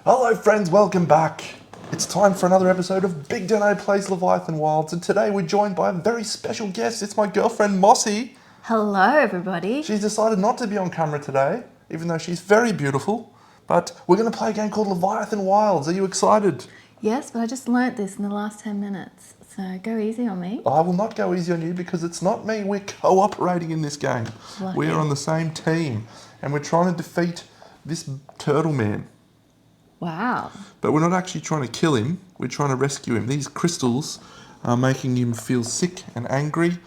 Hello friends, welcome back. It's time for another episode of BigDeno Plays Leviathan Wilds, and today we're joined by a very special guest. It's my girlfriend Mossy. Hello everybody. She's decided not to be on camera today, even though she's very beautiful, but we're going to play a game called Leviathan Wilds. Are you excited? Yes, but I just learnt this in the last 10 minutes, so go easy on me. I will not go easy on you because it's not me. We're cooperating in this game. Lucky. We're on the same team, and we're trying to defeat this turtle man. Wow. But we're not actually trying to kill him, we're trying to rescue him. These crystals are making him feel sick and angry,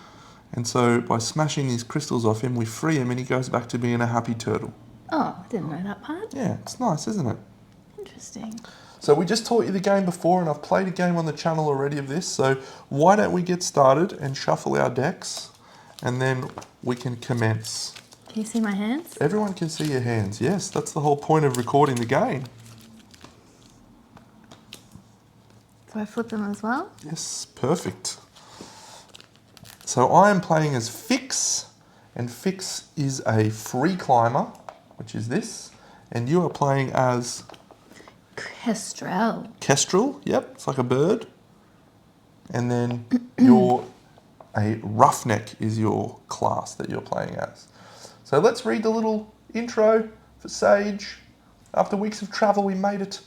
and so by smashing these crystals off him, we free him and he goes back to being a happy turtle. Oh, I didn't know that part. Yeah, it's nice, isn't it? Interesting. So we just taught you the game before, and I've played a game on the channel already of this, so why don't we get started and shuffle our decks, and then we can commence. Can you see my hands? Everyone can see your hands, yes, that's the whole point of recording the game. Do I flip them as well? Yes, perfect. So I am playing as Fix, and Fix is a free climber, which is this, and you are playing as Kestrel. Kestrel, yep, it's like a bird. And then you're a roughneck is your class that you're playing as. So let's read the little intro for Sage. After weeks of travel, we made it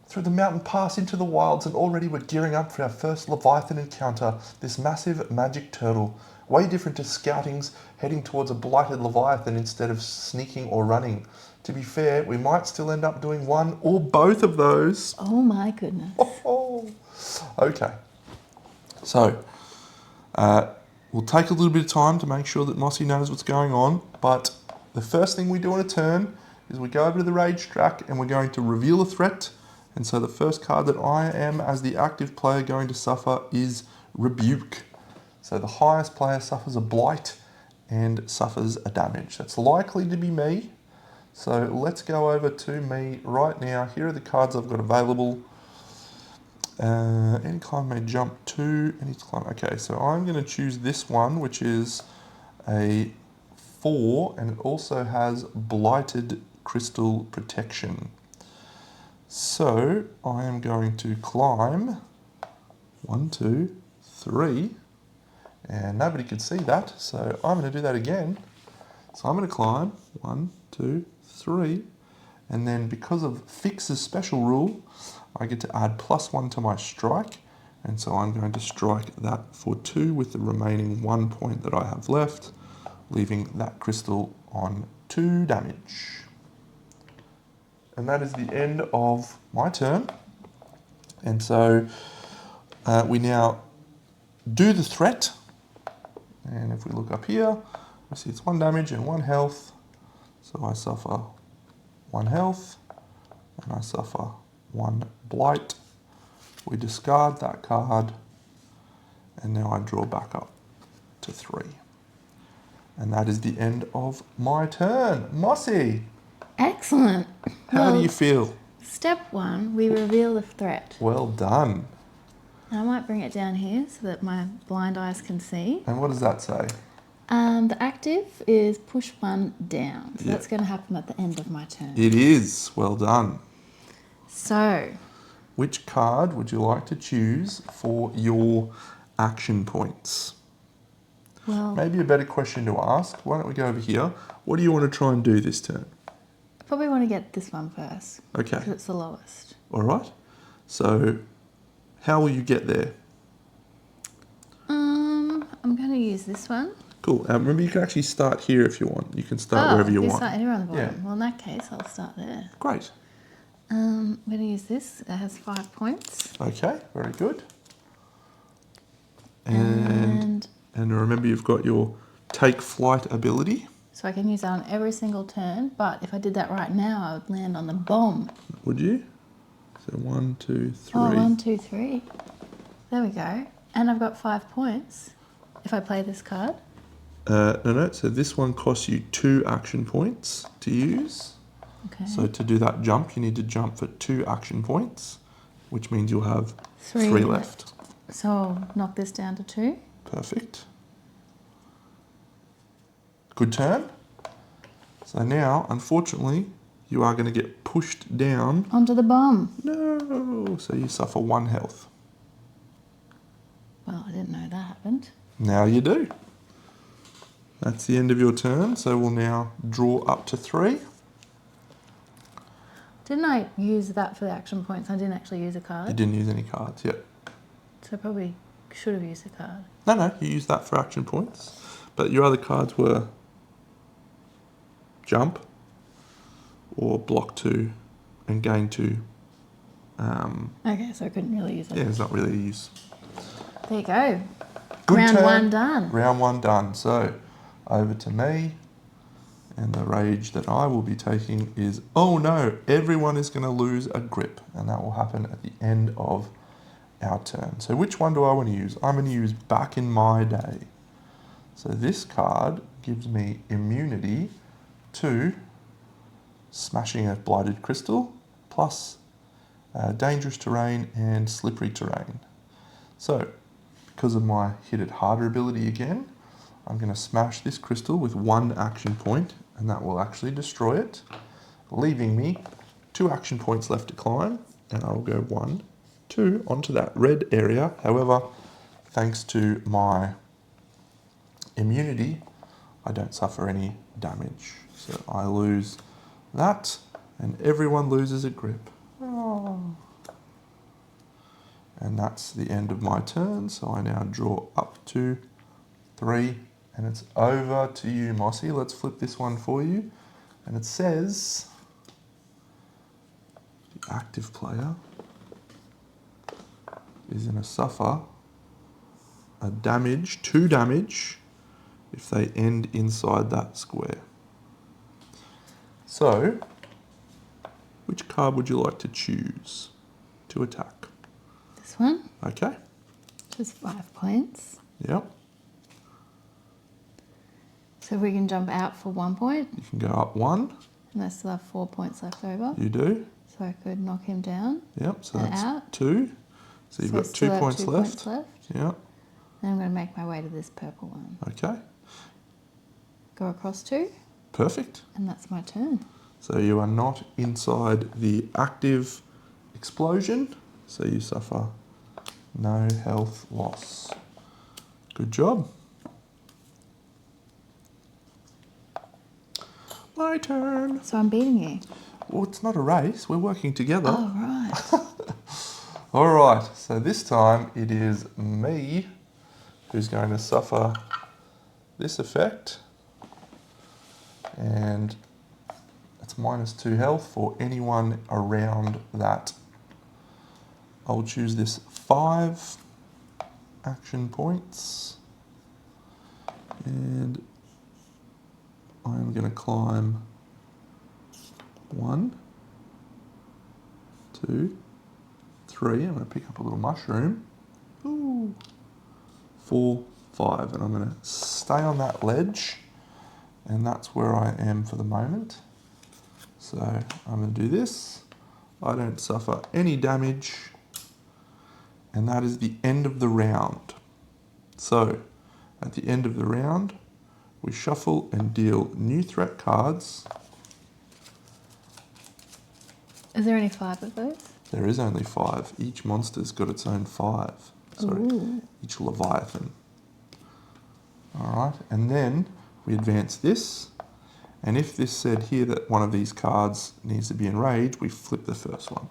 through the mountain pass into the wilds, and already we're gearing up for our first Leviathan encounter, this massive magic turtle. Way different to scoutings, heading towards a blighted Leviathan instead of sneaking or running. To be fair, we might still end up doing one or both of those. Oh my goodness. Oh. Okay. So, we'll take a little bit of time to make sure that Mossy knows what's going on, but the first thing we do on a turn is we go over to the rage track and we're going to reveal a threat. And so the first card that I am, as the active player, going to suffer is Rebuke. So the highest player suffers a blight and suffers a damage. That's likely to be me. So let's go over to me right now. Here are the cards I've got available. Any climb may jump to any climb. Okay, so I'm going to choose this one, which is a 4, and it also has blighted crystal protection. So I am going to climb 1, 2, 3, and nobody could see that, so I'm going to do that again. So I'm going to climb 1, 2, 3, and then because of Fix's special rule, I get to add +1 to my strike, and so I'm going to strike that for 2 with the remaining 1 point that I have left, leaving that crystal on 2 damage. And that is the end of my turn. And so we now do the threat. And if we look up here, we see it's 1 damage and 1 health. So I suffer 1 health and I suffer 1 blight. We discard that card, and now I draw back up to 3. And that is the end of my turn. Mossy! Excellent. How do you feel? Step 1, we reveal the threat. Well done. I might bring it down here so that my blind eyes can see. And what does that say? The active is push 1 down. So Yeah. that's going to happen at the end of my turn. It is. Well done. So, Which card would you like to choose for your action points? well, Maybe a better question to ask. Why don't we go over here? What do you want to try and do this turn? I probably want to get this one first. Okay. Because it's the lowest. All right. So how will you get there? I'm going to use this one. Cool. Remember, you can actually start here if you want. You can start wherever you want. Start anywhere on the bottom. Yeah. Well, in that case, I'll start there. Great. I'm going to use this. It has 5 points. Okay. Very good. And remember, you've got your take flight ability. So I can use that on every single turn, but if I did that right now, I would land on the bomb. Would you? So 1, 2, 3. Oh, 1, 2, 3. There we go. And I've got 5 points if I play this card. No. So this one costs you 2 action points to use. Okay. So to do that jump, you need to jump for 2 action points, which means you'll have 3 3 left. So I'll knock this down to 2. Perfect. Good turn. So now, unfortunately, you are going to get pushed down. Onto the bomb. No! So you suffer 1 health. Well, I didn't know that happened. Now you do. That's the end of your turn, so we'll now draw up to 3. Didn't I use that for the action points? I didn't actually use a card. You didn't use any cards, yep. So I probably should have used a card. No, you used that for action points. But your other cards were jump, or block 2, and gain 2. Okay, so I couldn't really use it. Yeah, it's not really a use. There you go. Good Round turn. 1 done. Round 1 done. So, over to me. And the rage that I will be taking is, oh no, everyone is going to lose a grip. And that will happen at the end of our turn. So which one do I want to use? I'm going to use Back in My Day. So this card gives me immunity to smashing a blighted crystal, plus dangerous terrain and slippery terrain. So, because of my hit it harder ability again, I'm going to smash this crystal with 1 action point, and that will actually destroy it, leaving me 2 action points left to climb, and I will go 1, 2 onto that red area. However, thanks to my immunity, I don't suffer any damage. So I lose that, and everyone loses a grip. Oh. And that's the end of my turn, so I now draw up to 3, and it's over to you, Mossy. Let's flip this one for you. And it says, the active player is going to suffer a damage, 2 damage, if they end inside that square. So, which card would you like to choose to attack? This one, Okay. just 5 points. Yep. So we can jump out for 1 point, You can go up 1. and I still have 4 points left over. You do. So I could knock him down. Yep. So And that's out. 2. So you've So I got still 2 have points 2 left. points left. Yep. Then I'm going to make my way to this purple one. Okay. Go across 2, Perfect. and that's my turn. So you are not inside the active explosion, so you suffer no health loss. Good job. My turn. So I'm beating you. Well, it's not a race. We're working together. Oh, right. All right. So this time it is me who's going to suffer this effect. And it's -2 health for anyone around that. I'll choose this 5 action points. And I'm going to climb 1, 2, 3. I'm going to pick up a little mushroom. Ooh. 4, 5. And I'm going to stay on that ledge. And that's where I am for the moment. So I'm going to do this. I don't suffer any damage. And that is the end of the round. So at the end of the round, we shuffle and deal new threat cards. Is there only 5 of those? There is only 5. Each monster's got its own 5. Sorry, Ooh. each Leviathan. All right, and then we advance this. And if this said here that one of these cards needs to be enraged, we flip the first one.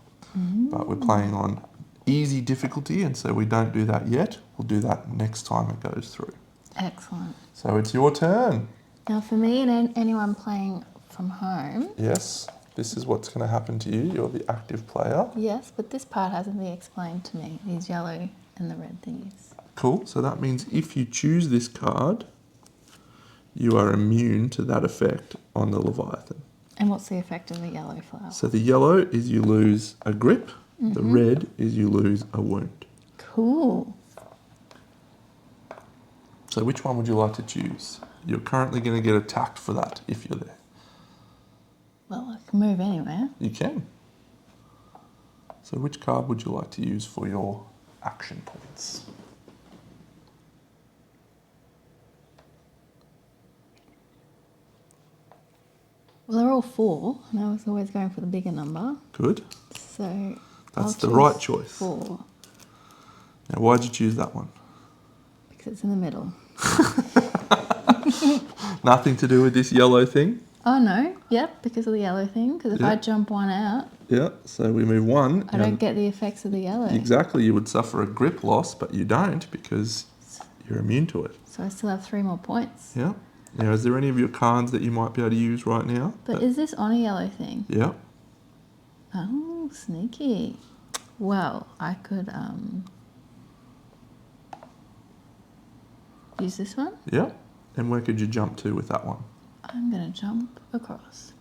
But we're playing on easy difficulty, and so we don't do that yet. We'll do that next time it goes through. Excellent. So it's your turn. Now for me and anyone playing from home, Yes, this is what's going to happen to you. You're the active player. yes, but this part hasn't been explained to me, these yellow and the red thingies. Cool. So that means if you choose this card, you are immune to that effect on the Leviathan. And what's the effect of the yellow flower? So the yellow is you lose a grip. The red is you lose a wound. Cool. So which one would you like to choose? You're currently going to get attacked for that if you're there. Well, I can move anywhere. You can. So which card would you like to use for your action points? Well, they're all 4, and I was always going for the bigger number. Good. So That's I'll the right choose choice. 4 Now, why'd you choose that one? because it's in the middle. Nothing to do with this yellow thing? Oh no, yep, because of the yellow thing. Because if Yeah. I jump one out, Yeah, so we move 1. I don't get the effects of the yellow. Exactly, you would suffer a grip loss, but you don't because you're immune to it. So I still have 3 more points. Yeah. Now, is there any of your cards that you might be able to use right now? But is this on a yellow thing? Yeah. Oh, sneaky. Well, I could use this one. Yeah. And where could you jump to with that one? I'm going to jump across.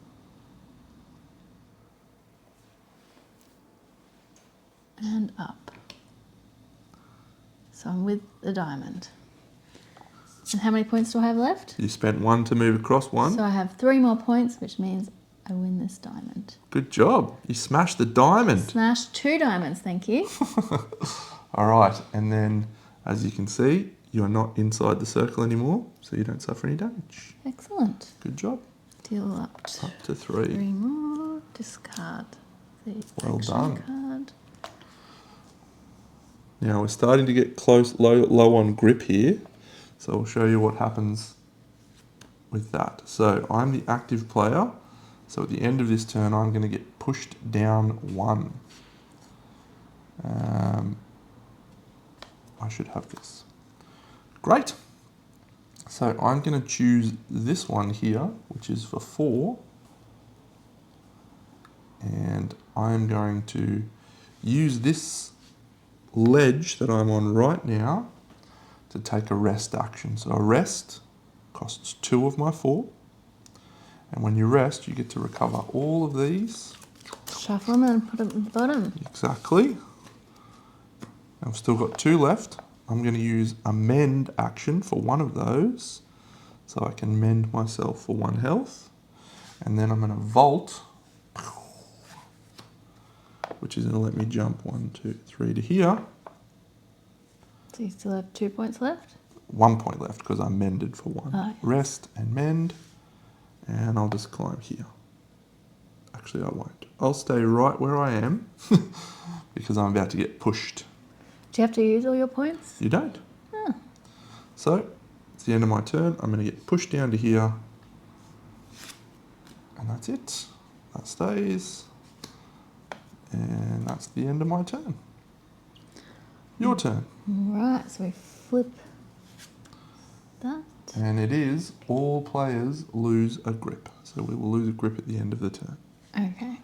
And up. So I'm with the diamond. And how many points do I have left? You spent 1 to move across 1. So I have 3 more points, which means I win this diamond. Good job. You smashed the diamond. Smash 2 diamonds, thank you. All right. And then, as you can see, you are not inside the circle anymore, so you don't suffer any damage. Excellent. Good job. Deal up to 3. 3 more. Discard the Well action done. card. Now we're starting to get low on grip here, so I'll show you what happens with that. So I'm the active player, so at the end of this turn I'm going to get pushed down 1. I should have this. Great. So I'm going to choose this one here, which is for 4, and I'm going to use this ledge that I'm on right now to take a rest action. So a rest costs 2 of my 4, and when you rest you get to recover all of these. Shuffle them and put them at the bottom. Exactly. I've still got 2 left. I'm going to use a mend action for one of those, so I can mend myself for 1 health, and then I'm going to vault, which is going to let me jump 1, 2, 3 to here. So you still have 2 points left? 1 point left because I'm mended for 1. Oh, yes. Rest and mend, and I'll just climb here. Actually, I won't. I'll stay right where I am because I'm about to get pushed. Do you have to use all your points? You don't. Oh. So, it's the end of my turn. I'm going to get pushed down to here, and that's it. That stays, and that's the end of my turn. Your turn. Right, so we flip that. And it is all players lose a grip. So we will lose a grip at the end of the turn. Okay.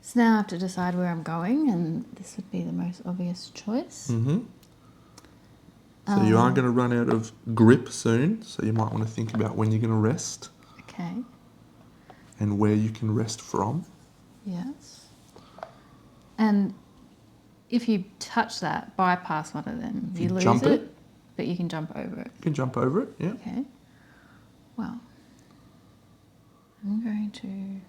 So now I have to decide where I'm going, and this would be the most obvious choice. Mm-hmm. So you are going to run out of grip soon, so you might want to think about when you're going to rest Okay. and where you can rest from. Yes. And if you touch that, bypass one of them. If You you lose jump it? but you can jump over it. You can jump over it, yeah. Okay. Well, I'm going to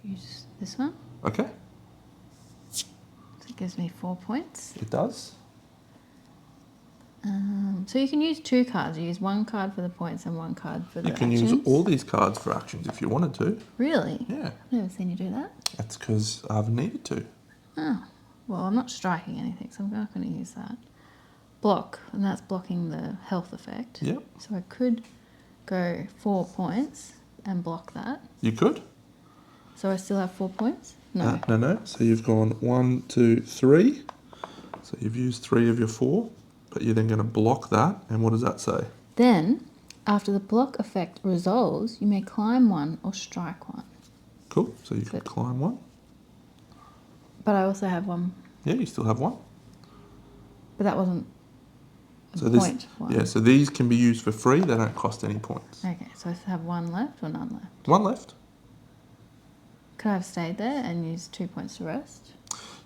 use this one. Okay, So it gives me 4 points. it does. So you can use 2 cards. You use 1 card for the points and 1 card for the You can actions. use all these cards for actions if you wanted to. Really? Yeah, I've never seen you do that. that's because I've needed to. Oh, well, I'm not striking anything, so I'm not going to use that. Block, and that's blocking the health effect. Yep, So I could go 4 points and block that. you could. So I still have 4 points? No. No. So you've gone 1, 2, 3. So you've used 3 of your 4, but you're then going to block that. And what does that say? Then, after the block effect resolves, you may climb 1 or strike 1. Cool. So you can Good. climb 1. But I also have 1. Yeah, you still have 1. But that wasn't a So point one. yeah. So these can be used for free. They don't cost any points. Okay, so I still have 1 left or none left. 1 left. Could I have stayed there and used 2 points to rest?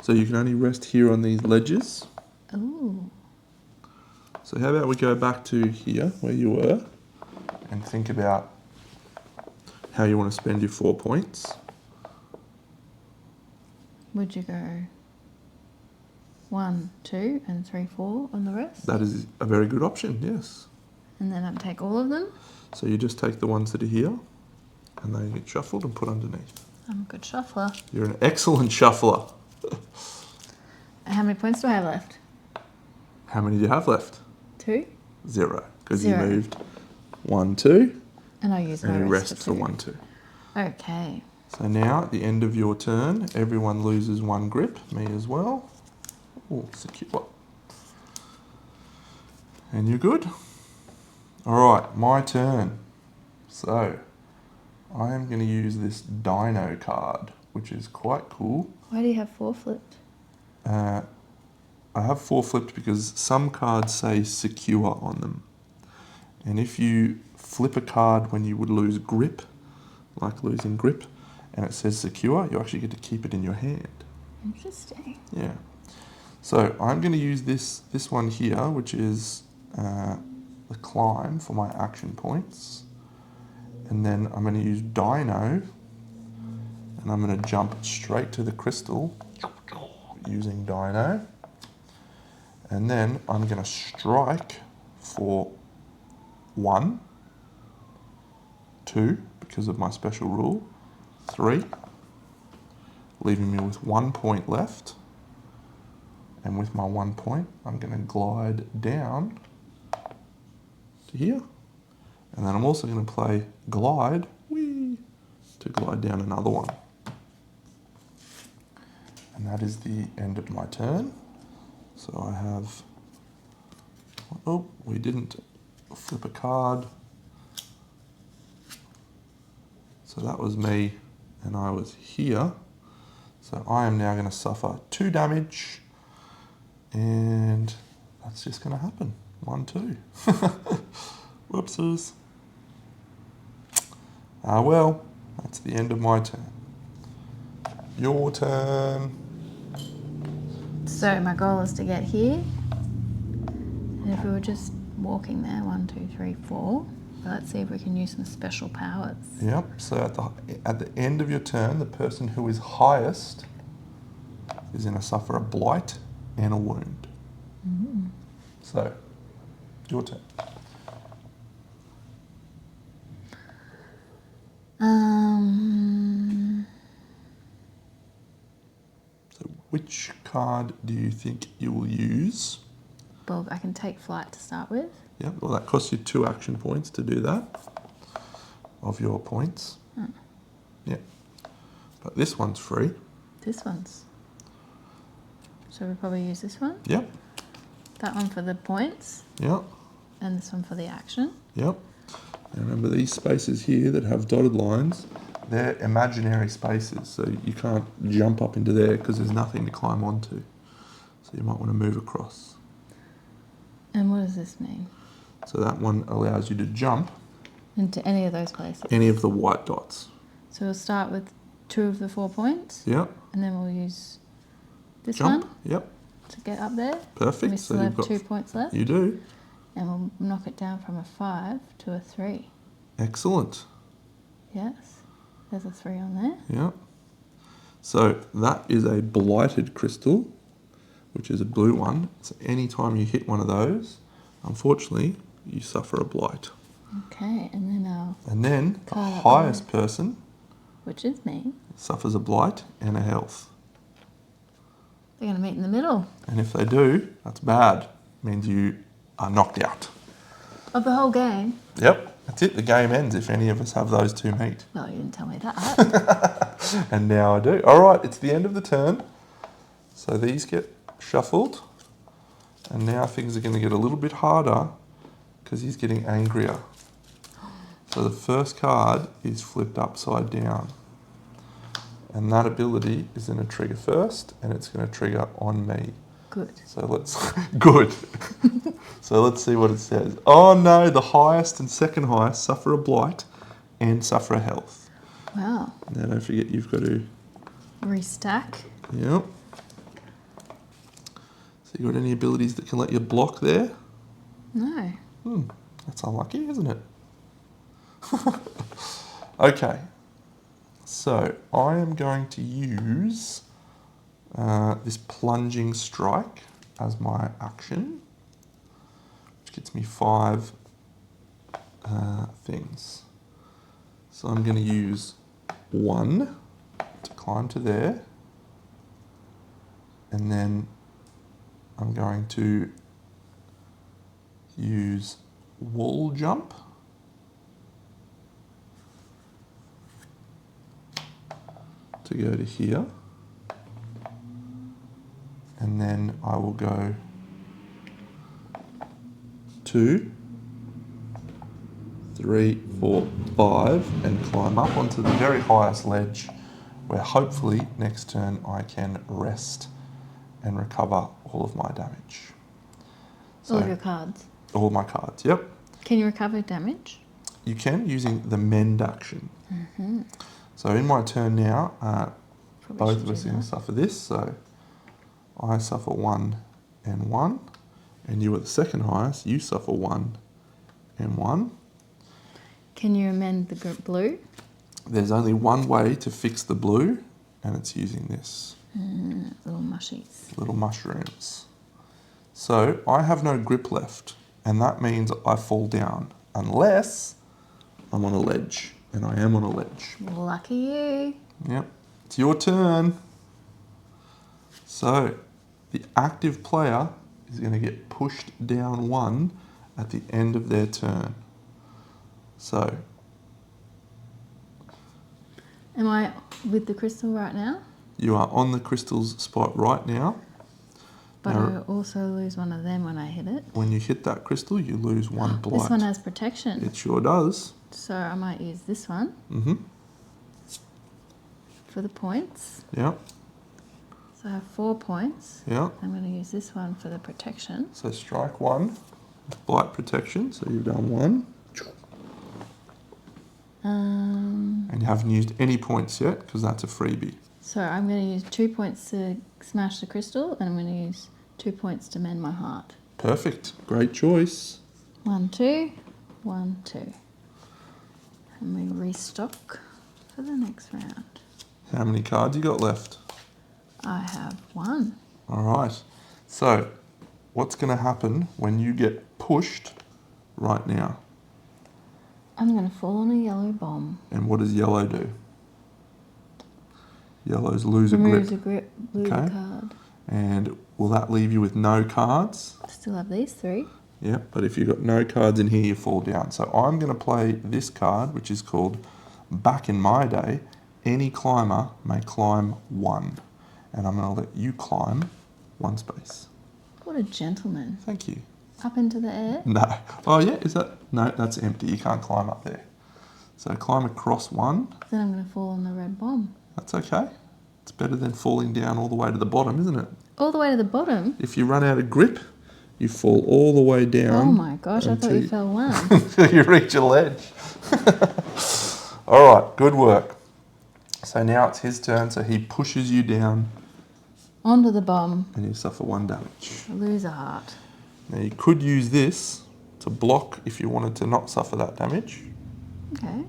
So you can only rest here on these ledges. Ooh. So how about we go back to here where you were and think about how you want to spend your 4 points. Would you go 1, 2, and 3, 4 on the rest? That is a very good option, yes. And then I'd take all of them? So you just take the ones that are here and they get shuffled and put underneath. I'm a good shuffler. You're an excellent shuffler. How many points do I have left? How many do you have left? 2. 0, because you 0. moved 1, 2, And I'll use my and you rest rest for for 2. 1, 2. Okay. So now at the end of your turn, everyone loses 1 grip, me as well. Oh, secure. And you're good. All right, my turn. So I am going to use this Dino card, which is quite cool. Why do you have 4 flipped? I have 4 flipped because some cards say secure on them. And if you flip a card when you would lose grip, like losing grip, and it says secure, you actually get to keep it in your hand. Interesting. Yeah. So I'm going to use this one here, which is the climb for my action points. And then I'm going to use Dino, and I'm going to jump straight to the crystal using Dino. And then I'm going to strike for 1, 2, because of my special rule, 3, leaving me with 1 point left. And with my 1 point, I'm going to glide down to here. And then I'm also going to play glide, whee, to glide down another one. And that is the end of my turn. So I have, oh, we didn't flip a card. So that was me, and I was here. So I am now going to suffer 2 damage, and that's just going to happen. 1, 2. Whoopsies. Ah well, that's the end of my turn. Your turn. So my goal is to get here. And if we were just walking there, 1, 2, 3, 4. Let's see if we can use some special powers. Yep, so at the end of your turn, the person who is highest is going to suffer a blight and a wound. Mm. So, your turn. So which card do you think you will use? Well, I can take flight to start with. Yep, well that costs you 2 action points to do that, of your points. Oh. Yep. But this one's free. This one's. So we probably use this one. Yep. That one for the points. Yep. And this one for the action. Yep. And remember these spaces here that have dotted lines, they're imaginary spaces, so you can't jump up into there because there's nothing to climb onto. So you might want to move across. And what does this mean? So that one allows you to jump Into any of those places. any of the white dots. So we'll start with 2 of the 4 points. Yep. And then we'll use this Jump. one Yep. to get up there. Perfect. And we So still you've have got 2 points left. You do. And we'll knock it down from a 5 to a 3. Excellent. Yes. There's a 3 on there. Yep. So that is a blighted crystal, which is a blue one. So any time you hit one of those, unfortunately, you suffer a blight. Okay, and then our, And then the Card up highest person which is me, suffers a blight and a health. they're going to meet in the middle And if they do, that's bad. Means you are knocked out. of the whole game. Yep, that's it. The game ends if any of us have those 2 meet. Well, you didn't tell me that. And now I do. All right, it's the end of the turn. So these get shuffled. And now things are going to get a little bit harder because he's getting angrier. So the first card is flipped upside down. And that ability is going to trigger first, and it's going to trigger on me. Good. So let's... Good. So let's see what it says. Oh no, the highest and second highest suffer a blight and suffer a health. Wow. Now don't forget you've got to... Restack. Yep. So you got any abilities that can let you block there? No. That's unlucky, isn't it? Okay. So I am going to use this plunging strike as my action, which gets me 5 things. So I'm going to use 1 to climb to there, and then I'm going to use wall jump to go to here, and then I will go 2, 3, 4, 5 and climb up onto the very highest ledge, where hopefully next turn I can rest and recover all of my damage. All of your cards. All my cards, yep. Can you recover damage? You can, using the mend action. So in my turn now, both of us are going to suffer this. So I suffer 1 and 1, and you are the second highest. You suffer 1 and 1. Can you amend the blue? There's only one way to fix the blue, and it's using this. Little mushies. Little mushrooms. So I have no grip left, and that means I fall down, unless I'm on a ledge, and I am on a ledge. Lucky you. Yep, it's your turn. So the active player is going to get pushed down 1 at the end of their turn. So, am I with the crystal right now? you are on the crystal's spot right now. But Now, I also lose one of them when I hit it. when you hit that crystal, you lose 1 blight. This one has protection. It sure does. So I might use this one for the points. Yeah, So I have 4 points. yeah. I'm going to use this one for the protection. So strike 1, blight protection. So you've done 1. And you haven't used any points yet, because that's a freebie. So I'm going to use 2 points to smash the crystal, and I'm going to use 2 points to mend my heart. Perfect. Great choice. 1, 2, 1, 2. And we restock for the next round. How many cards you got left? I have 1. All right. So what's going to happen when you get pushed right now? I'm going to fall on a yellow bomb. And what does yellow do? Yellows lose a Removes grip. a grip, lose a card. And will that leave you with no cards? Still have these 3. Yeah, but if you've got no cards in here, you fall down. So I'm going to play this card, which is called Back in My Day, any climber may climb 1. And I'm going to let you climb 1 space. What a gentleman. Thank you. Up into the air? No. Oh, yeah, is that? No, that's empty. You can't climb up there. So climb across 1. Then I'm going to fall on the red bomb. That's okay. It's better than falling down all the way to the bottom, isn't it? All the way to the bottom? If you run out of grip, you fall all the way down. Oh my gosh, I thought you fell 1. Until you reach a ledge. All right, good work. So now it's his turn, so he pushes you down. Onto the bomb. And you suffer 1 damage. I lose a heart. Now you could use this to block if you wanted to not suffer that damage. Okay.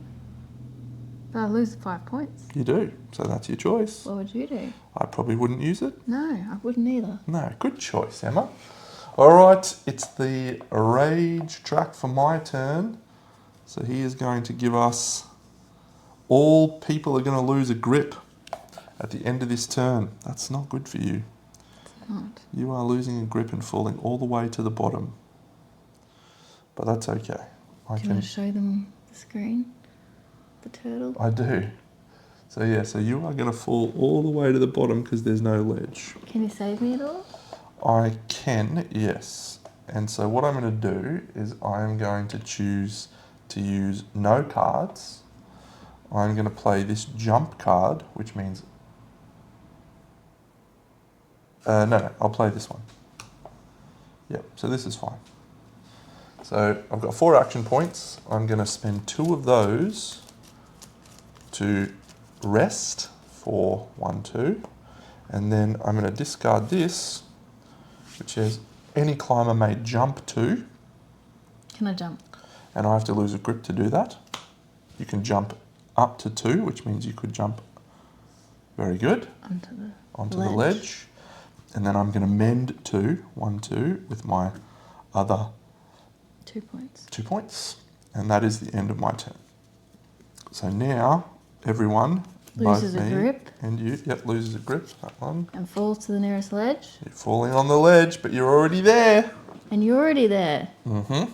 But I lose 5 points. You do, so that's your choice. What would you do? I probably wouldn't use it. No, I wouldn't either. No, good choice, Emma. All right, it's the rage track for my turn. So he is going to give us, all people are going to lose a grip at the end of this turn. That's not good for you. It's not. You are losing a grip and falling all the way to the bottom. But that's okay. Do you want to show them the screen? The turtle? I do. So yeah, so you are going to fall all the way to the bottom because there's no ledge. Can you save me at all? I can, yes. And so what I'm going to do is I'm going to choose to use no cards. I'm going to play this jump card, which means... No, I'll play this one. Yep, so this is fine. So I've got 4 action points. I'm going to spend 2 of those to rest for 1, 2. And then I'm going to discard this, which is any climber may jump 2. Can I jump? And I have to lose a grip to do that. You can jump up to 2, which means you could jump very good onto the ledge. And then I'm going to mend 2, 1, 2, with my other 2 points. 2 points. And that is the end of my turn. So now, everyone, Loses both a me grip. and you, yep, loses a grip, that one. And falls to the nearest ledge. You're falling on the ledge, but you're already there. And you're already there. Mm-hmm.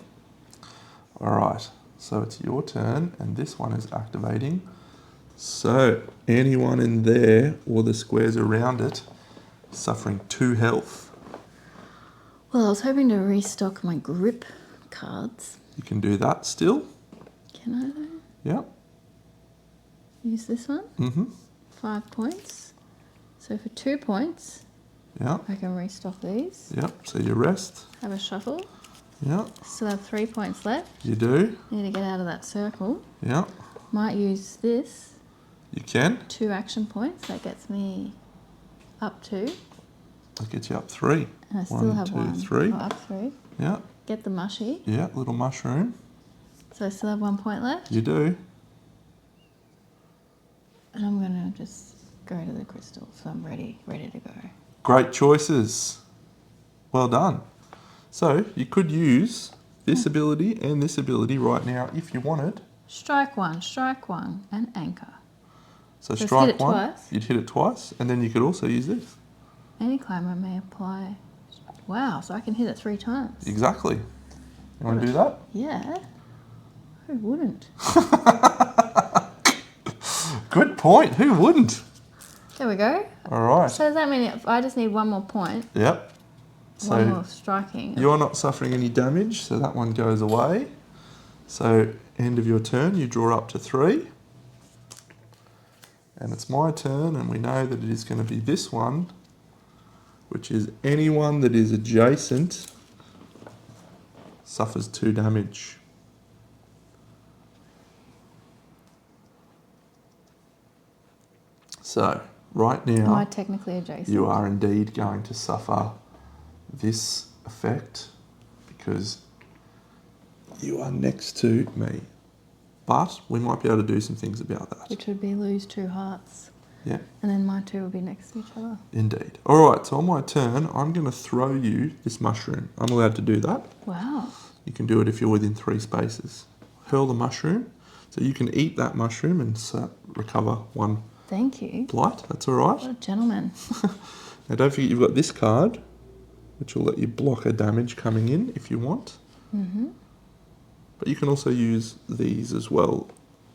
All right, so it's your turn, and this one is activating. So anyone in there, or the squares around it, suffering 2 health. Well, I was hoping to restock my grip cards. You can do that still. Can I though? Yep. Use this one. Mm-hmm. 5 points. So for 2 points, Yep. I can restock these. Yep. So you rest. Have a shuffle. Yep. Still have 3 points left. You do. Need to get out of that circle. Yep. Might use this. You can. 2 action points. That gets me up 2. That gets you up 3. And I still 1, have 2, 1. 3. Oh, up 3. Yeah. Get the mushy. Yeah. Little mushroom. So I still have 1 point left. You do. And I'm going to just go to the crystal. So I'm ready to go. Great choices. Well done. So you could use this ability and this ability right now if you wanted. Strike 1, and anchor. So Just strike hit it 1, twice. you'd hit it twice, and then you could also use this. Any climber may apply. Wow, so I can hit it 3 times. Exactly. You want to do that? Yeah. Who wouldn't? Good point. Who wouldn't? There we go. All right. So does that mean if I just need 1 more point? Yep. 1 more So striking. you're not suffering any damage, so that one goes away. So end of your turn, you draw up to 3. And it's my turn, and we know that it is going to be this one, which is anyone that is adjacent suffers 2 damage. So, right Am I now, technically adjacent? you are indeed going to suffer this effect because you are next to me. But we might be able to do some things about that. Which would be lose 2 hearts. Yeah, And then my 2 will be next to each other. indeed. All right, so on my turn, I'm going to throw you this mushroom. I'm allowed to do that. Wow. You can do it if you're within 3 spaces. Hurl the mushroom. So you can eat that mushroom and recover 1 Thank you. blight. That's all right. What a gentleman. Now don't forget you've got this card, which will let you block a damage coming in if you want. Mm-hmm. But you can also use these as well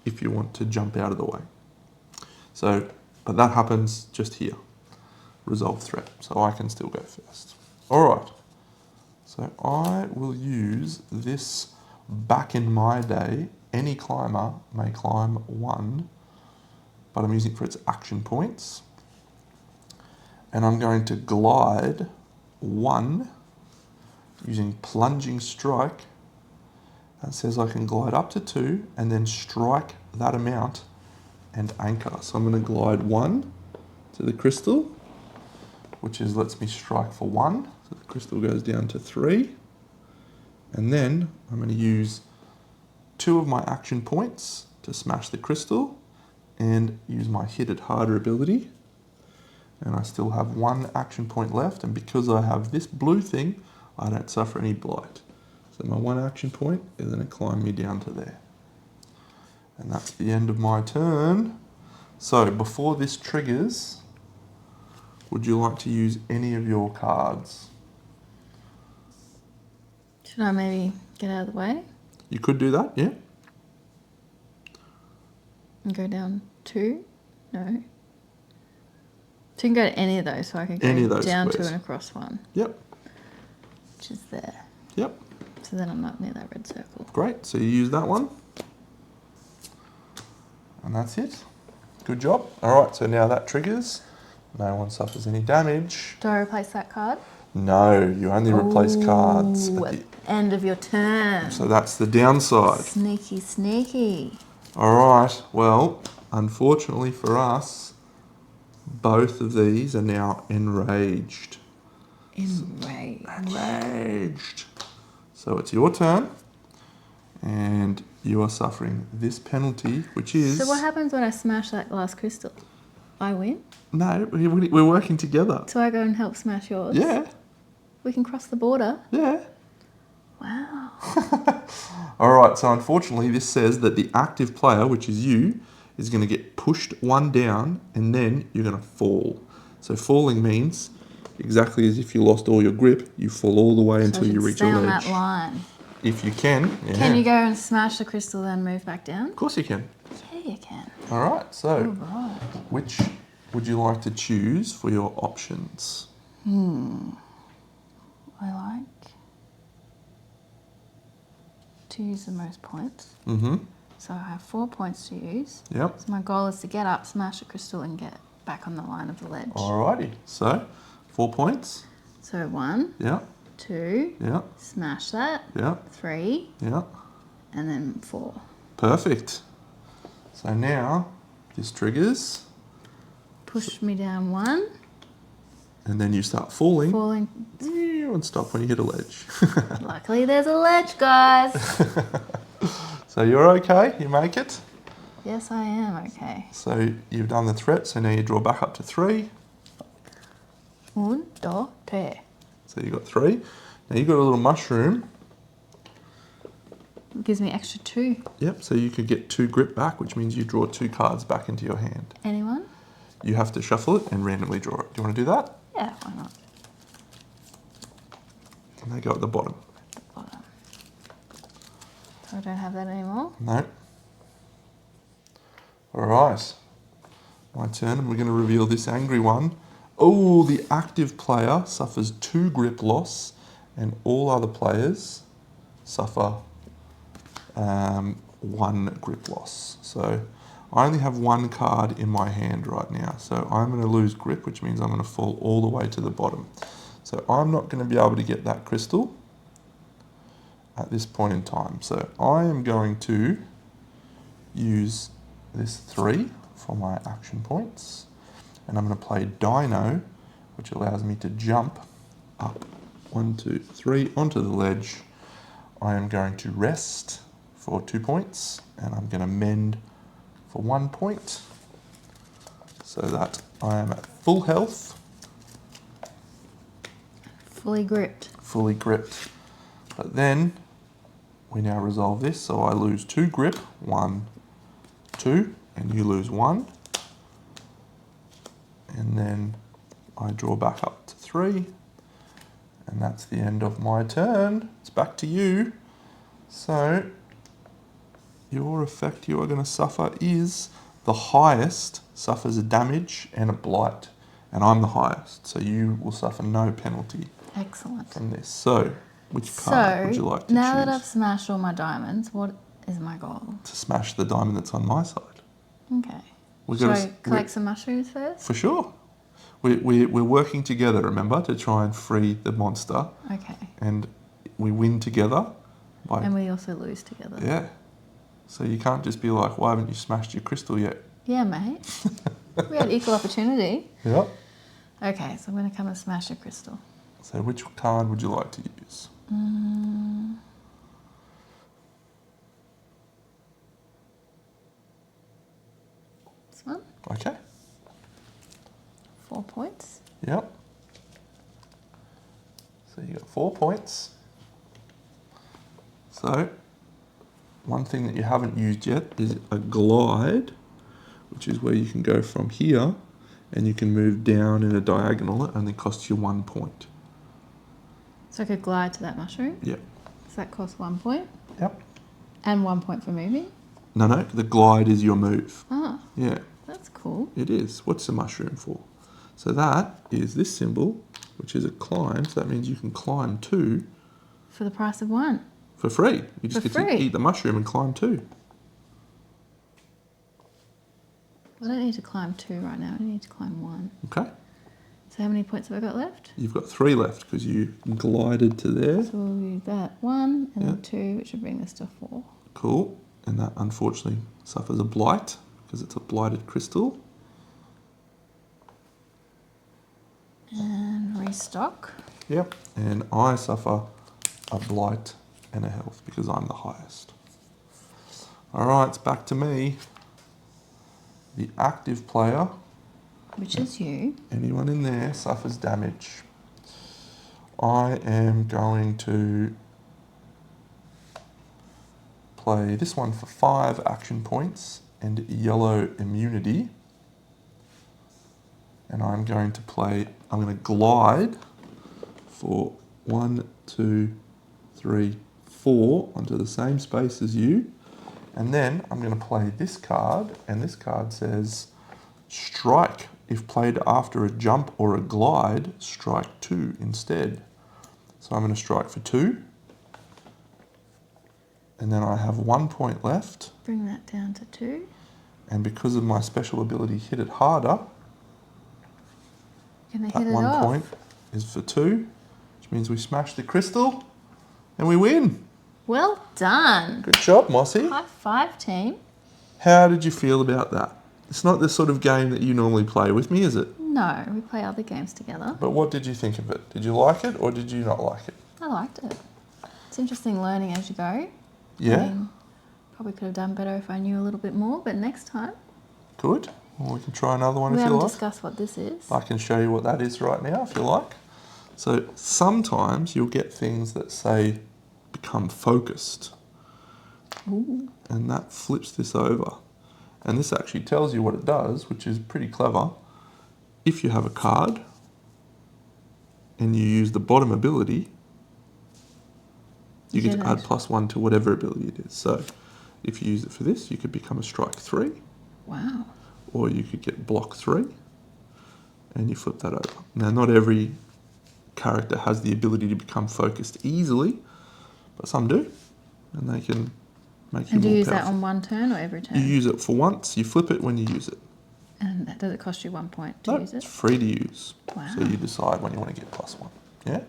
if you want to jump out of the way. So, but that happens just here. Resolve threat. So I can still go first. All right. So I will use this. Back in my day, any climber may climb 1, but I'm using it for its action points. And I'm going to glide 1 using plunging strike. That says I can glide up to 2 and then strike that amount and anchor. So I'm going to glide 1 to the crystal, which is lets me strike for 1. So the crystal goes down to 3. And then I'm going to use 2 of my action points to smash the crystal and use my hit it harder ability. And I still have 1 action point left, and because I have this blue thing, I don't suffer any blight. So my 1 action point is going to climb me down to there. And that's the end of my turn. So before this triggers, would you like to use any of your cards? Should I maybe get out of the way You could do that, yeah? and go down 2? No. So you can go to any of those, so I can Any of go those down 2 squares. and across 1, Yep, which is there. yep. So then I'm not near that red circle. Great, so you use that one. And that's it. Good job. All right, so now that triggers. No one suffers any damage. Do I replace that card? No, you only replace cards. Ooh, At at the end of your turn. so that's the downside. Sneaky, sneaky. All right, well, unfortunately for us, both of these are now enraged. Enraged. Enraged. So it's your turn, and you are suffering this penalty, which is... So what happens when I smash that glass crystal? I win? No, we're working together. So I go and help smash yours? Yeah, We can cross the border? yeah. Wow. All right, so unfortunately this says that the active player, which is you, is going to get pushed one down and then you're going to fall. So falling means exactly as if you lost all your grip, you fall all the way So I until you should reach stay a on ledge. that line. If you can, yeah. Can you go and smash the crystal then move back down? Of course you can. Yeah, you can. All right, so All right. which would you like to choose for your options? I like to use the most points. Mm-hmm. So I have 4 points to use. Yep. So my goal is to get up, smash the crystal, and get back on the line of the ledge. Alrighty. So 4 points. So 1, Yeah. 2, Yeah. smash that, Yeah. 3, Yeah. and then 4. Perfect. So now this triggers, Push me down 1, and then you start falling. falling. And stop when you hit a ledge. Luckily there's a ledge, guys. So you're okay. You make it. Yes, I am okay. So you've done the threat. So now you draw back up to 3. 1, 2, 3. So you got 3. Now you've got a little mushroom. It gives me extra 2. Yep. So you could get 2 grip back, which means you draw 2 cards back into your hand. Anyone? You have to shuffle it and randomly draw it. Do you want to do that? Yeah, why not? And they go at the bottom. The bottom. So I don't have that anymore. No. All right. My turn, and we're going to reveal this angry one. Oh, the active player suffers 2 grip loss, and all other players suffer 1 grip loss. So I only have 1 card in my hand right now. So I'm going to lose grip, which means I'm going to fall all the way to the bottom. So I'm not going to be able to get that crystal at this point in time. So I am going to use this 3 for my action points. And I'm going to play Dino, which allows me to jump up 1, 2, 3 onto the ledge. I am going to rest for 2 points, and I'm going to mend for 1 point, so that I am at full health. Fully gripped. Fully gripped. But then we now resolve this, so I lose 2 grip, 1, 2, and you lose 1. And then I draw back up to 3, and that's the end of my turn. It's back to you. So your effect you are going to suffer is the highest suffers a damage and a blight, and I'm the highest, so you will suffer no penalty. Excellent. From this. So which card would you like to now choose? that I've smashed all my diamonds, what is my goal? To smash the diamond that's on my side. Okay. We're Should gonna I collect some mushrooms first? For sure. We're working together, remember, to try and free the monster. Okay. And we win together. And we also lose together. Yeah. So you can't just be like, why haven't you smashed your crystal yet? Yeah, mate. We had equal opportunity. Yep. Okay, so I'm going to come and smash a crystal. So which card would you like to use? This one. Okay. 4 points. Yep. So you got 4 points. So one thing that you haven't used yet is a glide, which is where you can go from here and you can move down in a diagonal. It only costs you 1 point. So I could glide to that mushroom? Yep. So that costs 1 point? Yep. And 1 point for moving? No, the glide is your move. Ah, Yeah, that's cool. it is. What's the mushroom for? So that is this symbol, which is a climb. So that means you can climb 2 For the price of 1. for free. You just For get free? to eat the mushroom and climb 2. I don't need to climb 2 right now. I need to climb 1. Okay. So how many points have I got left? You've got 3 left because you glided to there. So we'll use that 1 and then Yeah. 2, which will bring this to 4. Cool. And that unfortunately suffers a blight because it's a blighted crystal. And restock. Yep. And I suffer a blight and a health because I'm the highest. All right, it's back to me. The active player, Which is you. anyone in there, suffers damage. I am going to play this one for 5 action points and yellow immunity. And I'm going to glide for 1, 2, 3, 4 onto the same space as you. And then I'm going to play this card, and this card says, strike. If played after a jump or a glide, strike 2 instead. So I'm going to strike for 2. And then I have 1 point left. Bring that down to 2. And because of my special ability, hit it harder. Gonna That hit it 1 off. point is for 2, which means we smash the crystal and we win. Well done. Good job, Mossy. High five, team. How did you feel about that? It's not the sort of game that you normally play with me, is it? No, we play other games together. But what did you think of it? Did you like it or did you not like it? I liked it. It's interesting learning as you go. Yeah? I mean, probably could have done better if I knew a little bit more, but next time. Good. Well, we can try another one We if you haven't like. discussed what this is. I can show you what that is right now if you like. So sometimes you'll get things that say become focused. Ooh. And that flips this over. And this actually tells you what it does, which is pretty clever. If you have a card and you use the bottom ability, you get to add +1 to whatever ability it is. So if you use it for this, you could become a strike 3. Wow. Or you could get block 3 and you flip that over. Now, not every character has the ability to become focused easily, but some do, and they can make you And do more you use that powerful. on one turn or every turn? You use it for once, you flip it when you use it. And does it cost you 1 point to No, use it's it? free to use. Wow. So you decide when you want to get +1. Yeah?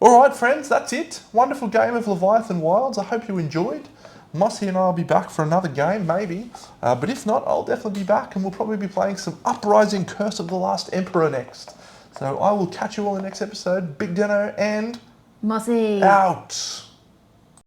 All right, friends, that's it. Wonderful game of Leviathan Wilds. I hope you enjoyed. Mossy and I will be back for another game, maybe. But if not, I'll definitely be back, and we'll probably be playing some Uprising Curse of the Last Emperor next. So I will catch you all in the next episode. BigDeno and Mossy. out.